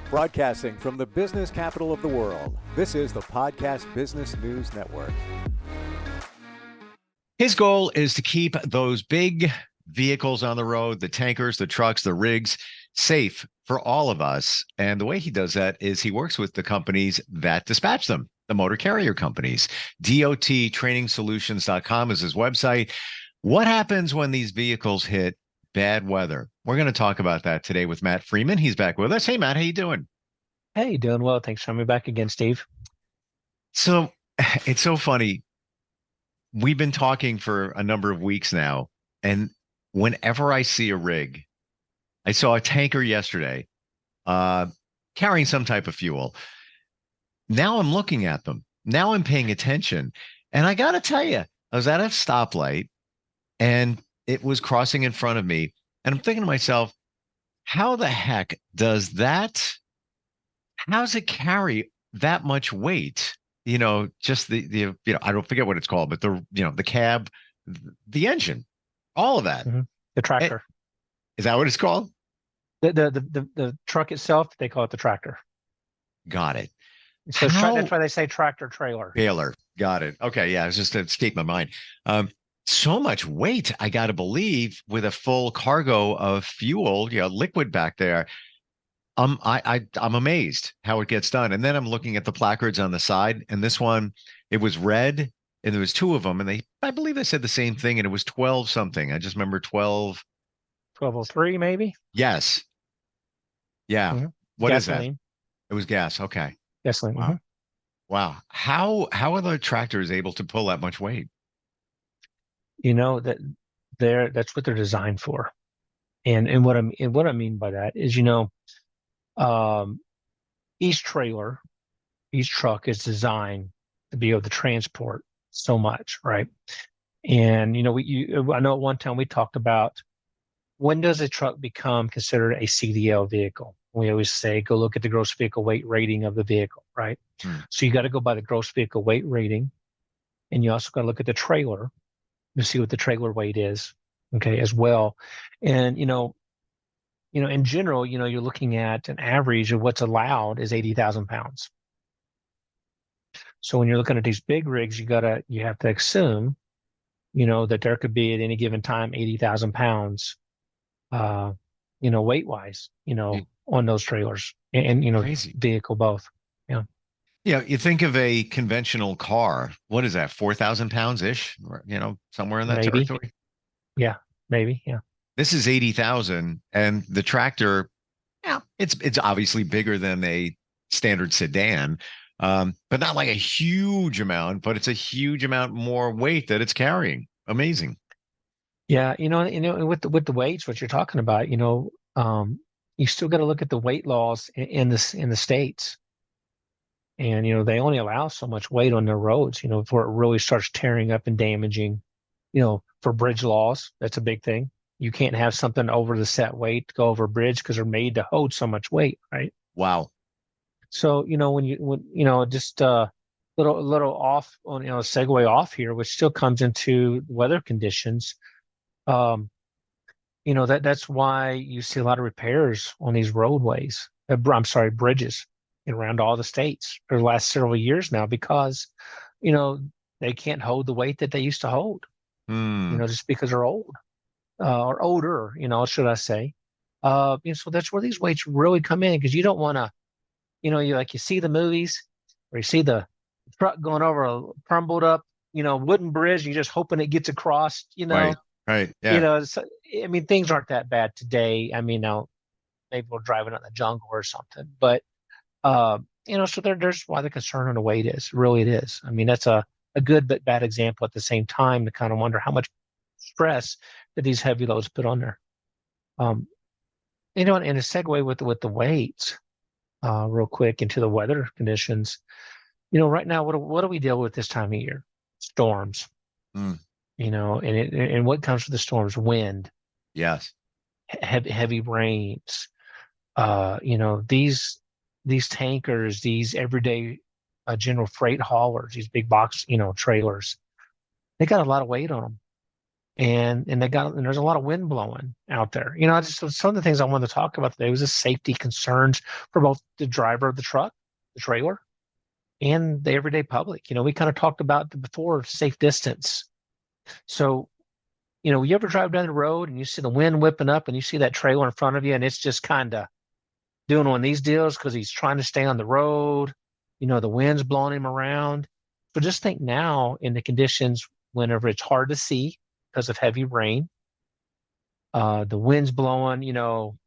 Broadcasting from the business capital of the world, this is the Podcast Business News Network. His goal is to keep those big vehicles on the road, the tankers, the trucks, the rigs, safe for all of us. And the way he does that is he works with the companies that dispatch them, the motor carrier companies. DOTtrainingsolutions.com is his website. What happens when these vehicles hit bad weather? We're going to talk about that today with Matt Freeman. He's back with us. Hey, Matt, how you doing? Hey, doing well. Thanks for having me back again, Steve. So it's so funny. We've been talking for a number of weeks now, and whenever I see a rig, I saw a tanker yesterday carrying some type of fuel. Now I'm looking at them. Now I'm paying attention. And I got to tell you, I was at a stoplight and it was crossing in front of me. And I'm thinking to myself, how the heck does it carry that much weight? Just the I don't forget what it's called, but the cab, the engine, all of that. Mm-hmm. The tractor. Is that what it's called? The truck itself, they call it the tractor. Got it. So that's why they say tractor trailer. Trailer. Got it. Okay. Yeah. It was just escaped my mind. So much weight, I got to believe, with a full cargo of fuel, liquid back there. I'm amazed how it gets done. And then I'm looking at the placards on the side, and this one, it was red, and there was two of them, and I believe they said the same thing, and it was 12 something. I just remember 1203 maybe. Yes. Yeah. Mm-hmm. What Gasoline. is that? It was gas. Okay. Gasoline. Wow. Mm-hmm. Wow. How are the tractors able to pull that much weight? That's what they're designed for. And what I mean by that is, each trailer, each truck is designed to be able to transport so much, right? And I know at one time we talked about, when does a truck become considered a CDL vehicle? We always say, go look at the gross vehicle weight rating of the vehicle, right? So you got to go by the gross vehicle weight rating, and you also got to look at the trailer to see what the trailer weight is, okay, as well. And in general, you're looking at an average of what's allowed is 80,000 pounds. So when you're looking at these big rigs, you have to assume, that there could be at any given time 80,000 pounds, weight wise, on those trailers and Crazy. Vehicle both. Yeah. Yeah. You think of a conventional car. What is that? 4,000 pounds ish, or, somewhere in that Maybe. territory. Yeah. Maybe. Yeah. This is 80,000, and the tractor, yeah, it's obviously bigger than a standard sedan, but not like a huge amount, but it's a huge amount more weight that it's carrying. Amazing. Yeah. With the weights, what you're talking about, you still got to look at the weight laws in the states. And, they only allow so much weight on their roads, before it really starts tearing up and damaging, for bridge laws. That's a big thing. You can't have something over the set weight to go over a bridge because they're made to hold so much weight, right? Wow. So, just little off on, segue off here, which still comes into weather conditions. That's why you see a lot of repairs on these roadways. Bridges around all the states for the last several years now, because, they can't hold the weight that they used to hold, just because they're old. Or older, should I say. So that's where these weights really come in, because you don't want to, you see the movies where you see the truck going over a crumbled up, wooden bridge, and you're just hoping it gets across, Right. Yeah. Things aren't that bad today. Now maybe we're driving out in the jungle or something, but, so there's why the concern on the weight is. Really, it is. That's a good but bad example at the same time, to kind of wonder how much stress that these heavy loads put on there. And a segue with the weights, real quick into the weather conditions. Right now, what do we deal with this time of year? Storms. And what comes with the storms? Wind. Yes. Heavy rains. These tankers, these everyday general freight haulers, these big box trailers, they got a lot of weight on them. and there's a lot of wind blowing out there. I just some of the things I wanted to talk about today was the safety concerns for both the driver of the truck, the trailer, and the everyday public. We kind of talked about before safe distance. So, you ever drive down the road and you see the wind whipping up and you see that trailer in front of you and it's just kind of doing one of these deals because he's trying to stay on the road. The wind's blowing him around. So just think now in the conditions whenever it's hard to see because of heavy rain, the wind's blowing,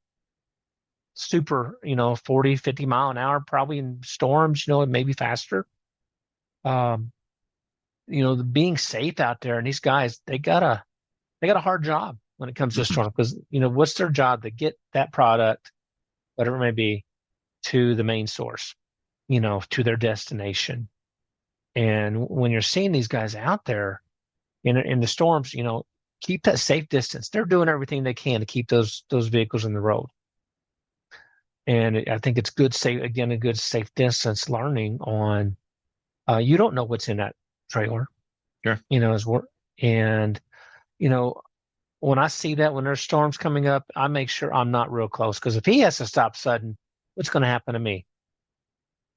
super, 40, 50 mile an hour, probably in storms, it may be faster. Um, being safe out there, and these guys, they got a hard job when it comes to a storm because, what's their job? To get that product, whatever it may be, to the main source, to their destination. And when you're seeing these guys out there in the storms, keep that safe distance. They're doing everything they can to keep those vehicles in the road. And I think it's good, a good safe distance learning on, you don't know what's in that trailer. Sure. And, when I see that, when there's storms coming up, I make sure I'm not real close because if he has to stop sudden, what's going to happen to me?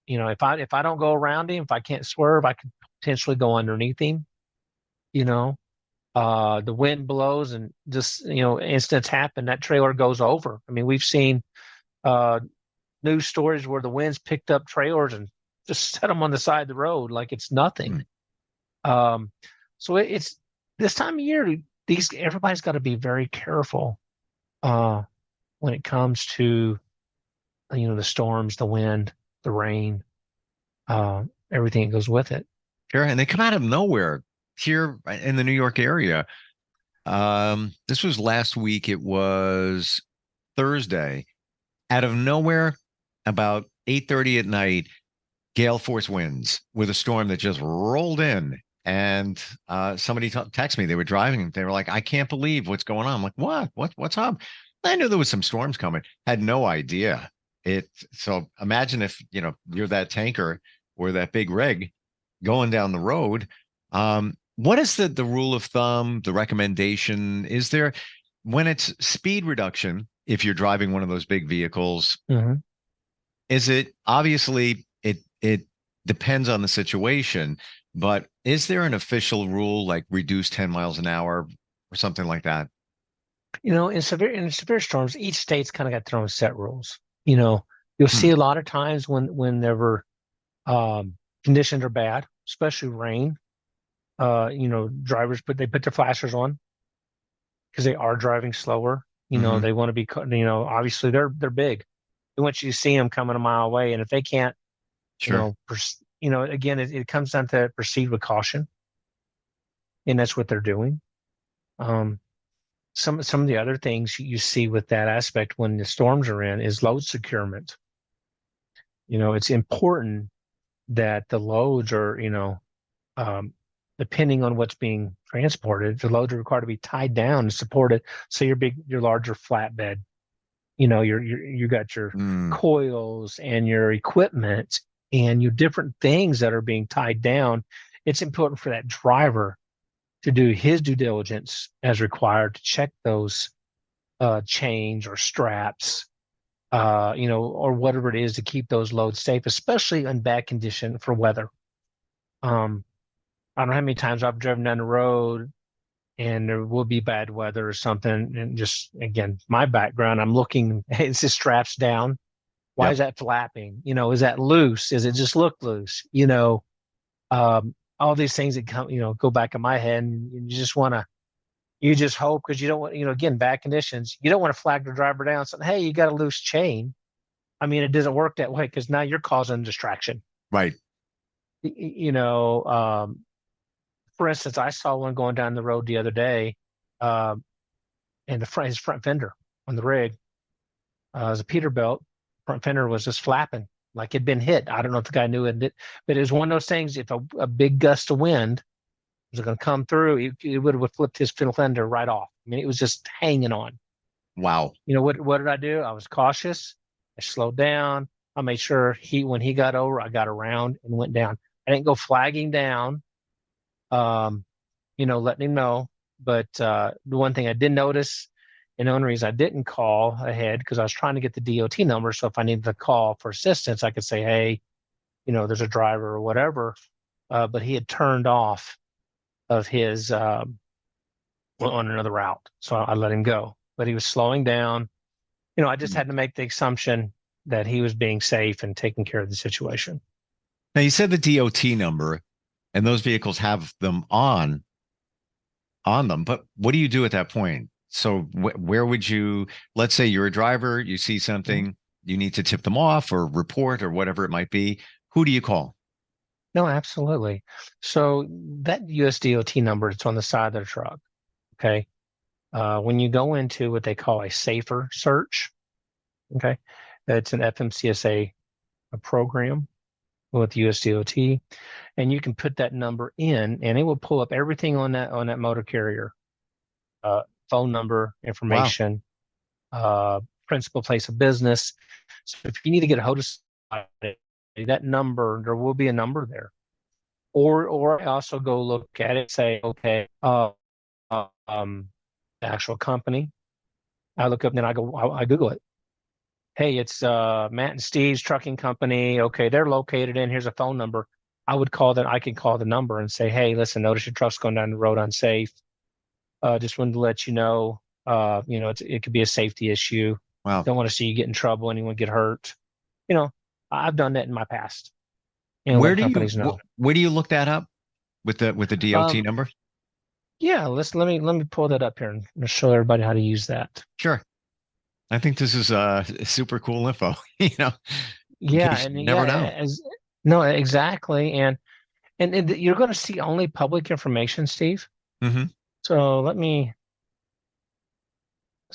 If I don't go around him, if I can't swerve, I could potentially go underneath him. The wind blows and just, incidents happen. That trailer goes over. I mean, we've seen news stories where the winds picked up trailers and just set them on the side of the road like it's nothing. So it's this time of year. Everybody's got to be very careful when it comes to the storms, the wind, the rain, everything that goes with it. Sure, and they come out of nowhere here in the New York area. This was last week. It was Thursday. Out of nowhere, about 8:30 at night, gale force winds with a storm that just rolled in. And somebody texted me. They were driving. They were like, "I can't believe what's going on." I'm like, "What? What's up?" I knew there was some storms coming. Had no idea it. So imagine if you're that tanker or that big rig going down the road. What is the rule of thumb? The recommendation is there when it's speed reduction? If you're driving one of those big vehicles, is it obviously it depends on the situation, but is there an official rule like reduce 10 miles an hour or something like that? In severe storms, each state's kind of got their own set rules. You'll see a lot of times whenever conditions are bad, especially rain, drivers put their flashers on because they are driving slower. They want to be, obviously they're big. They want you to see them coming a mile away. And if they can't, Sure. Again, it comes down to proceed with caution. And that's what they're doing. Some of the other things you see with that aspect when the storms are in is load securement. It's important that the loads are, depending on what's being transported, the loads are required to be tied down and supported. So your larger flatbed, you got your coils and your equipment and your different things that are being tied down. It's important for that driver to do his due diligence as required to check those chains or straps, or whatever it is to keep those loads safe, especially in bad condition for weather. I don't know how many times I've driven down the road and there will be bad weather or something. And just, again, my background, I'm looking, is this straps down? Why is that flapping? Is that loose? Does it just look loose? All these things that come, go back in my head, and you just hope because you don't want, again, bad conditions. You don't want to flag the driver down saying, "Hey, you got a loose chain." I mean, it doesn't work that way because now you're causing distraction. Right. For instance, I saw one going down the road the other day, and his front fender on the rig, was a Peterbilt. Front fender was just flapping like it'd been hit. I don't know if the guy knew it, but it was one of those things. If a big gust of wind was going to come through, it would have flipped his fender right off. I mean, it was just hanging on. Wow. What did I do? I was cautious. I slowed down. I made sure when he got over, I got around and went down. I didn't go flagging down, letting him know, But the one thing I did notice, and the only reason I didn't call ahead, because I was trying to get the DOT number. So if I needed to call for assistance, I could say, hey, there's a driver or whatever. But he had turned off of his on another route. So I let him go. But he was slowing down. I just had to make the assumption that he was being safe and taking care of the situation. Now you said the DOT number, and those vehicles have them on them, but what do you do at that point? So where would you, let's say you're a driver, you see something, you need to tip them off or report or whatever it might be. Who do you call? No, absolutely. So that US DOT number, it's on the side of the truck. Okay. When you go into what they call a safer search, okay, it's an FMCSA program with US DOT, and you can put that number in, and it will pull up everything on that motor carrier, phone number, Wow. information, principal place of business. So if you need to get a hold of somebody, that number, there will be a number there. Or I also go look at it and say, okay, the actual company. I look up and then I Google it. Hey, it's Matt and Steve's trucking company. Okay, they're located in. Here's a phone number. I can call the number and say, hey, listen, notice your truck's going down the road unsafe. Just wanted to let you know, it could be a safety issue. Wow. Don't want to see you get in trouble, anyone get hurt. I've done that in my past. Where Let do you companies know. where do you look that up with the DOT Um, number? yeah, let me pull that up here and show everybody how to use that. Sure. I think this is super cool info, in Yeah, case and you yeah, never know. no, exactly, and you're going to see only public information, Steve. Hmm. So let's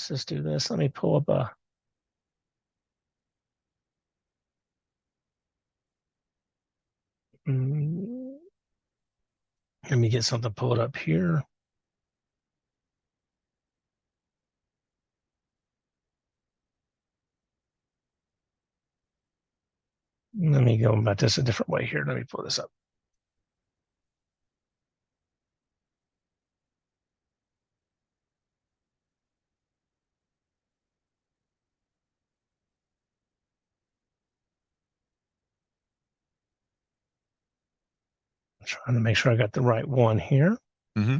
just do this. Let me pull up a. mm, Let me get something pulled up here. Let me go about this a different way here. Let me pull this up. I'm trying to make sure I got the right one here. Hmm.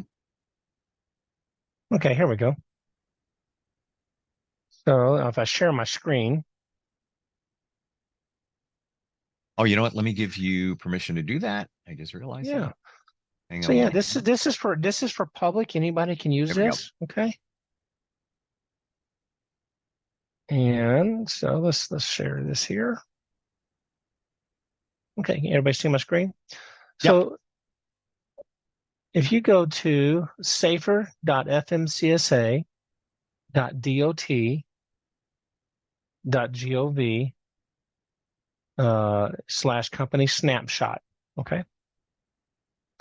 Okay, here we go. So if I share my screen, Oh, you know what? Let me give you permission to do that. I just realized yeah. that. Hang So on yeah, one this is second. this is for public. Anybody can use There we go. this. Okay. And so let's share this here. Okay, everybody see my screen? Yep. So if you go to safer.fmcsa.dot.gov / company snapshot. Okay.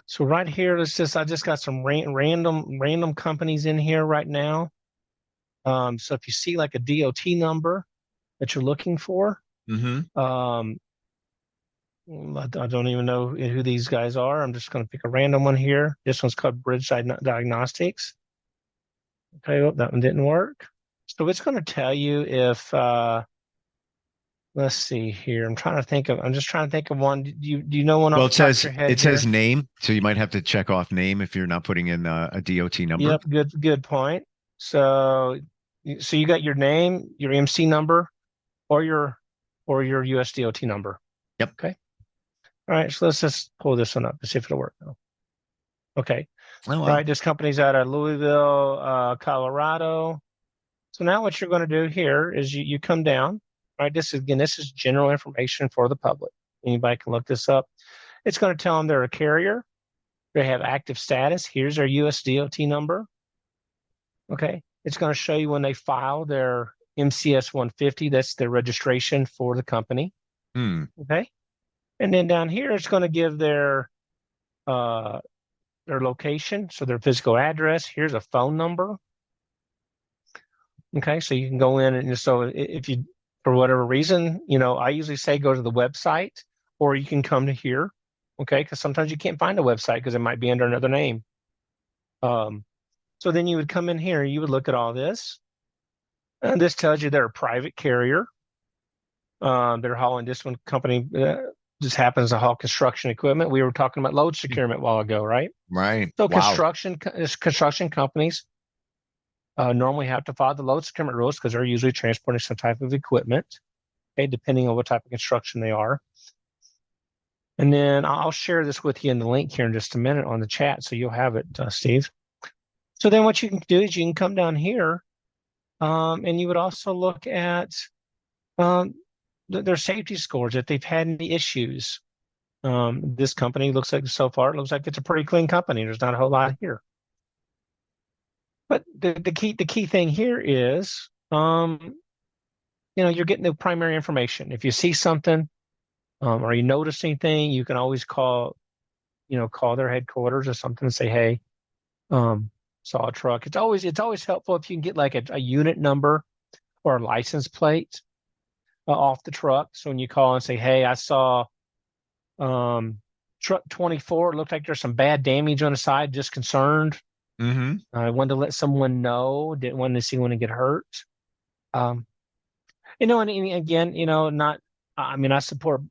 So right here, I just got some random companies in here right now. So if you see like a DOT number that you're looking for, Hmm. I don't even know who these guys are. I'm just going to pick a random one here. This one's called Bridge Diagnostics. Okay, well, that one didn't work. So it's going to tell you if, let's see here. I'm just trying to think of one. Do you know one Well, off the top of your head it says here? name, so you might have to check off name if you're not putting in a DOT number. Yep, good point. So you got your name, your MC number, or your USDOT number. Yep. Okay. All right. So let's just pull this one up and see if it'll work now. Okay. Oh All well. right. This company's out of Louisville, Colorado. So now what you're going to do here is you come down. All right. This is general information for the public. Anybody can look this up. It's going to tell them they're a carrier. They have active status. Here's their USDOT number. Okay. It's going to show you when they file their MCS 150. That's their registration for the company. Hmm. Okay. And then down here, it's going to give their location, so their physical address. Here's a phone number. Okay, so you can go in and so if you, for whatever reason, I usually say go to the website or you can come to here. Okay, because sometimes you can't find a website because it might be under another name. Um, So then you would come in here, you would look at all this, and this tells you they're a private carrier. They're hauling this one company just happens to haul construction equipment. We were talking about load securement a while ago, right? Right. So Wow. construction companies normally have to follow the load securement rules because they're usually transporting some type of equipment, okay, depending on what type of construction they are. And then I'll share this with you in the link here in just a minute on the chat, so you'll have it, Steve. So then what you can do is you can come down here, and you would also look at their safety scores, if they've had any issues. This company looks like so far, it looks like it's a pretty clean company. There's not a whole lot here. But the key thing here is, you're getting the primary information. If you see something, or you notice anything, you can always call their headquarters or something and say, hey, saw a truck. It's always helpful if you can get like a unit number or a license plate off the truck. So when you call and say, hey, I saw truck 24, it looked like there's some bad damage on the side, just concerned. Mm-hmm. I wanted to let someone know, didn't want to see anyone get hurt. And again, not, I mean, I support,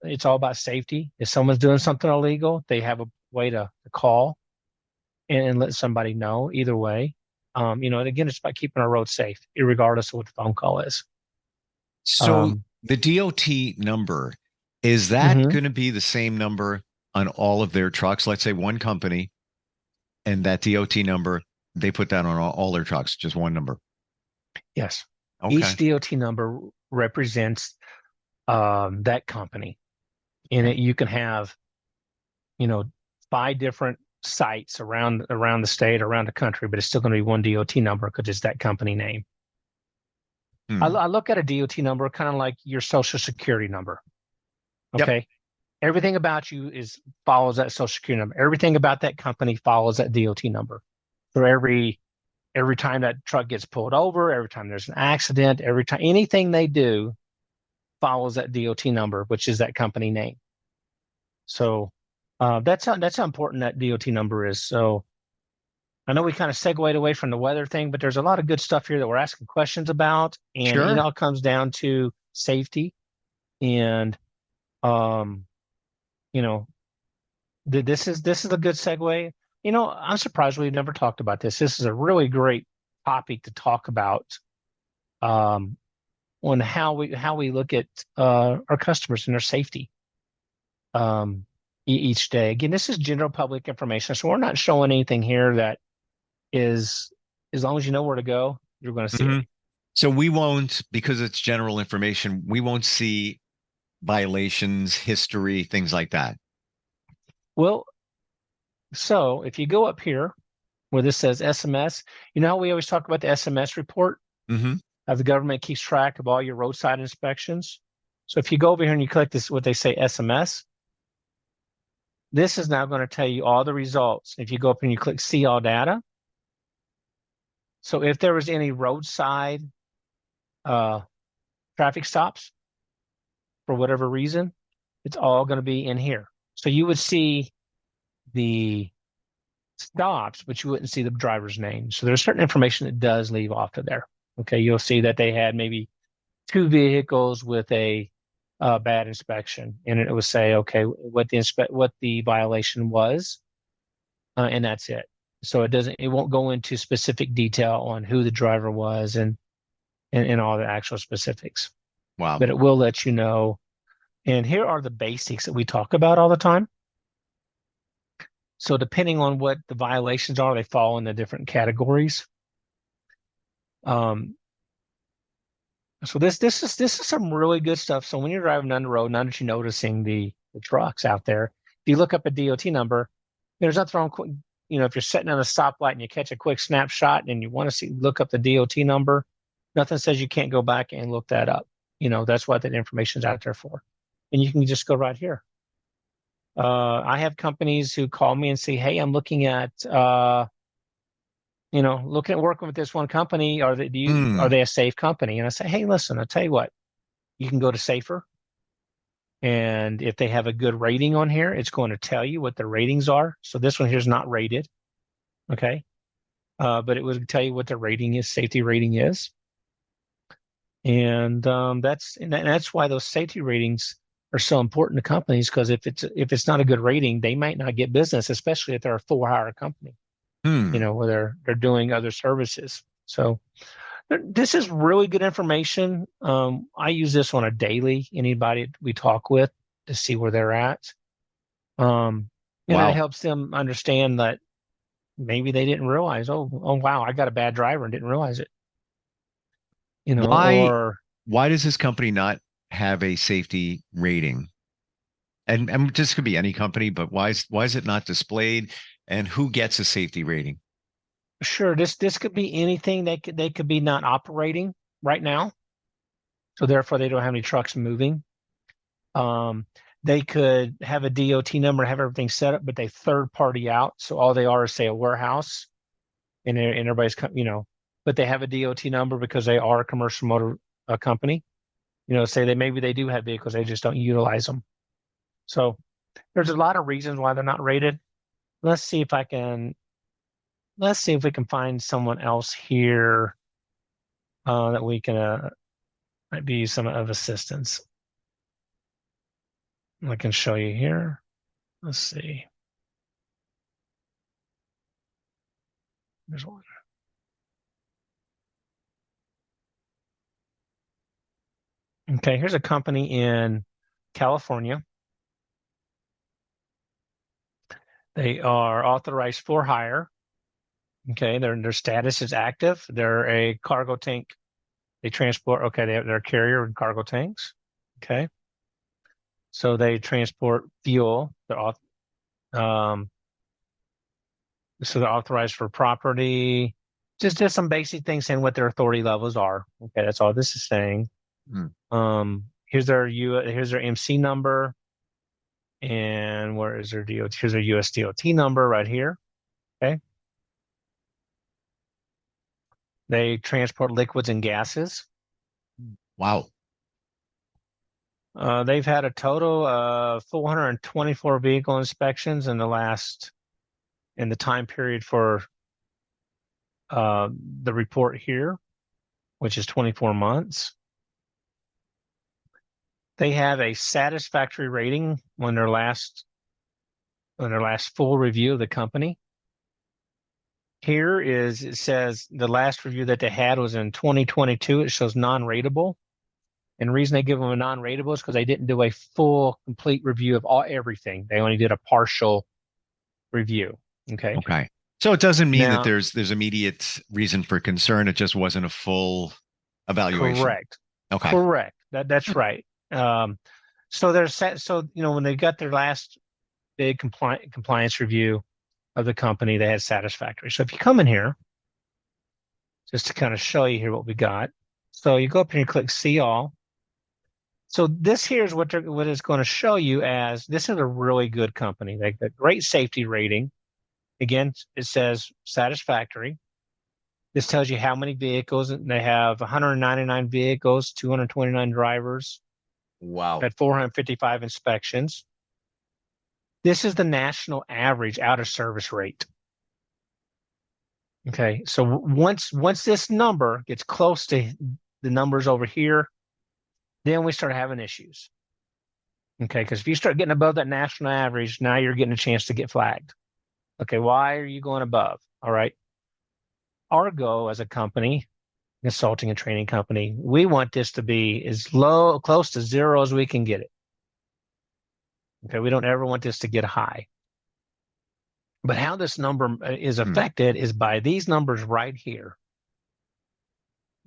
it's all about safety. If someone's doing something illegal, they have a way to call and let somebody know either way. And again, it's about keeping our roads safe, regardless of what the phone call is. So the DOT number, is that going to be the same number on all of their trucks? Let's say one company and that DOT number, they put that on all their trucks, just one number. Yes. Okay. Each DOT number represents that company. And you can have, 5 different sites around the state, around the country, but it's still going to be one DOT number because it's that company name. I look at a DOT number kind of like your social security number. Okay. Yep. Everything about you follows that social security number. Everything about that company follows that DOT number. So every time that truck gets pulled over, every time there's an accident, every time anything they do follows that DOT number, which is that company name. So that's how important that DOT number is. So I know we kind of segued away from the weather thing, but there's a lot of good stuff here that we're asking questions about, and sure. It all comes down to safety. And this is a good segue. I'm surprised we've never talked about this. This is a really great topic to talk about on how we look at our customers and their safety each day. Again, this is general public information, so we're not showing anything here that is, as long as you know where to go, you're going to see it. So we won't, because it's general information, we won't see violations, history, things like that. Well, so if you go up here where this says SMS, you know how we always talk about the SMS report? How the government keeps track of all your roadside inspections. So if you go over here and you click this, what they say SMS, this is now going to tell you all the results. If you go up and you click see all data. So if there was any roadside traffic stops for whatever reason, it's all going to be in here. So you would see the stops, but you wouldn't see the driver's name. So there's certain information that does leave off of there. Okay, you'll see that they had maybe 2 vehicles with a bad inspection, and it would say, okay, what the violation was, and that's it. So it won't go into specific detail on who the driver was and all the actual specifics. Wow. But it will let you know. And here are the basics that we talk about all the time. So depending on what the violations are, they fall into different categories. So this is some really good stuff. So when you're driving down the road, now that you're noticing the trucks out there, if you look up a DOT number, there's nothing wrong. If you're sitting on a stoplight and you catch a quick snapshot and you want to look up the DOT number, nothing says you can't go back and look that up. That's what that information's out there for. And you can just go right here. I have companies who call me and say, hey, I'm looking at working with this one company. Are they a safe company? And I say, hey, listen, I'll tell you what, you can go to Safer. And if they have a good rating on here, it's going to tell you what the ratings are. So this one here is not rated. Okay. but it would tell you what the rating is, safety rating is. And that's why those safety ratings are so important to companies, because if it's not a good rating, they might not get business, especially if they're a for-hire company, where they're doing other services. So this is really good information. I use this on a daily, anybody we talk with, to see where they're at. And Wow. it helps them understand that maybe they didn't realize, oh wow, I got a bad driver and didn't realize it. Why Or why does this company not have a safety rating? And this could be any company, but why is it not displayed? And who gets a safety rating? sure, this could be anything. They could be not operating right now, so therefore they don't have any trucks moving. They could have a DOT number, have everything set up, but they third party out, so all they are is, say, a warehouse, and everybody's but they have a DOT number because they are a commercial motor company. Say maybe they do have vehicles, they just don't utilize them. So there's a lot of reasons why they're not rated. Let's see if we can find someone else here that we can might be some of assistance. I can show you here. Let's see. There's one. Okay, here's a company in California. They are authorized for hire. Okay, their status is active. They're a cargo tank. They transport. Okay, they're a carrier and cargo tanks. Okay, so they transport fuel. Um, so they're authorized for property. Just some basic things saying what their authority levels are. Okay, that's all this is saying. Here's their MC number, and where is their DOT? Here's their US DOT number right here. Okay. They transport liquids and gases. Wow. They've had a total of 424 vehicle inspections in the time period for the report here, which is 24 months. They have a satisfactory rating on their last full review of the company. Here it says the last review that they had was in 2022. It shows non-rateable. And the reason they give them a non-rateable is because they didn't do a full, complete review of everything. They only did a partial review. Okay. Okay. So it doesn't mean that Now, there's immediate reason for concern. It just wasn't a full evaluation. correct. Okay. Correct. That's right. So when they got their last big compliance review of the company, they had satisfactory. So if you come in here, just to kind of show you here what we got. So you go up here and click see all. So this here is what it's going to show you as this is a really good company. They got great safety rating. Again, it says satisfactory. This tells you how many vehicles, and they have 199 vehicles, 229 drivers. Wow. Had 455 inspections. This is the national average out of service rate. Okay, so once this number gets close to the numbers over here, then we start having issues. Okay, because if you start getting above that national average, now you're getting a chance to get flagged. Okay, why are you going above? All right. Argo, as a company, consulting and training company, we want this to be as close to zero as we can get it. Okay, we don't ever want this to get high. But how this number is affected is by these numbers right here.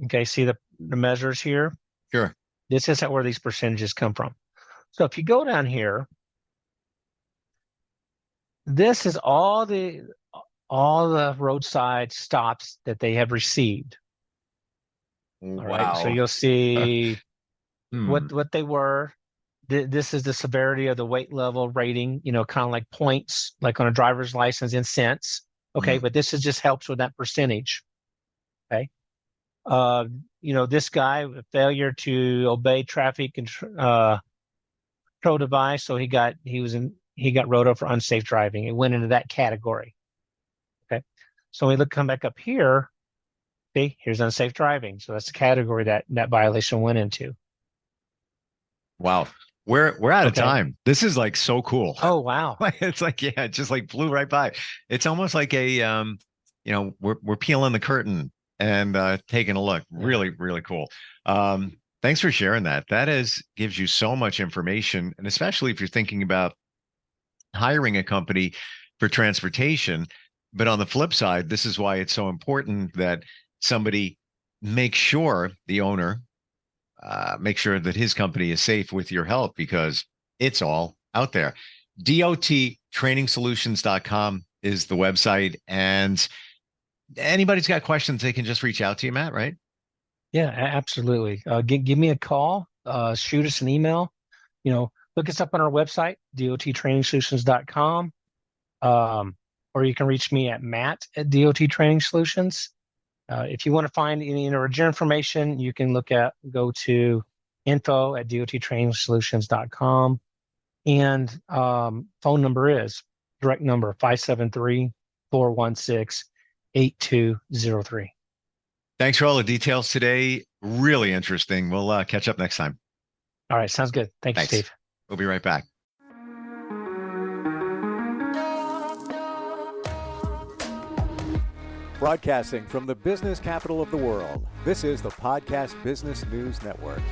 Okay, see the measures here? Sure. This is where these percentages come from. So if you go down here, this is all the roadside stops that they have received. All right, so you'll see what they were. This is the severity of the weight level rating, kind of like points, like on a driver's license in cents. Okay, but this just helps with that percentage. Okay. This guy, failure to obey traffic control device, so he got wrote up for unsafe driving. It went into that category. Okay. So when we come back up here, see, here's unsafe driving. So that's the category that violation went into. Wow. We're out of Okay. time. This is like so cool. Oh, wow. It's like, yeah, it just like flew right by. It's almost like we're peeling the curtain and taking a look. Really, really cool. Thanks for sharing that. That gives you so much information, and especially if you're thinking about hiring a company for transportation. But on the flip side, this is why it's so important that somebody make sure the owner make sure that his company is safe with your help, because it's all out there. DOTtrainingsolutions.com is the website, and anybody's got questions, they can just reach out to you, Matt, right? Yeah, absolutely. Give me a call, shoot us an email, look us up on our website, DOTtrainingsolutions.com. Or you can reach me at Matt at DOT Training Solutions. If you want to find any your information, you can go to info at DOTtrainingsolutions.com. And phone number is direct number 573-416-8203. Thanks for all the details today. Really interesting. We'll catch up next time. All right. Sounds good. Thank you, Thanks. Steve. We'll be right back. Broadcasting from the business capital of the world, this is the Podcast Business News Network.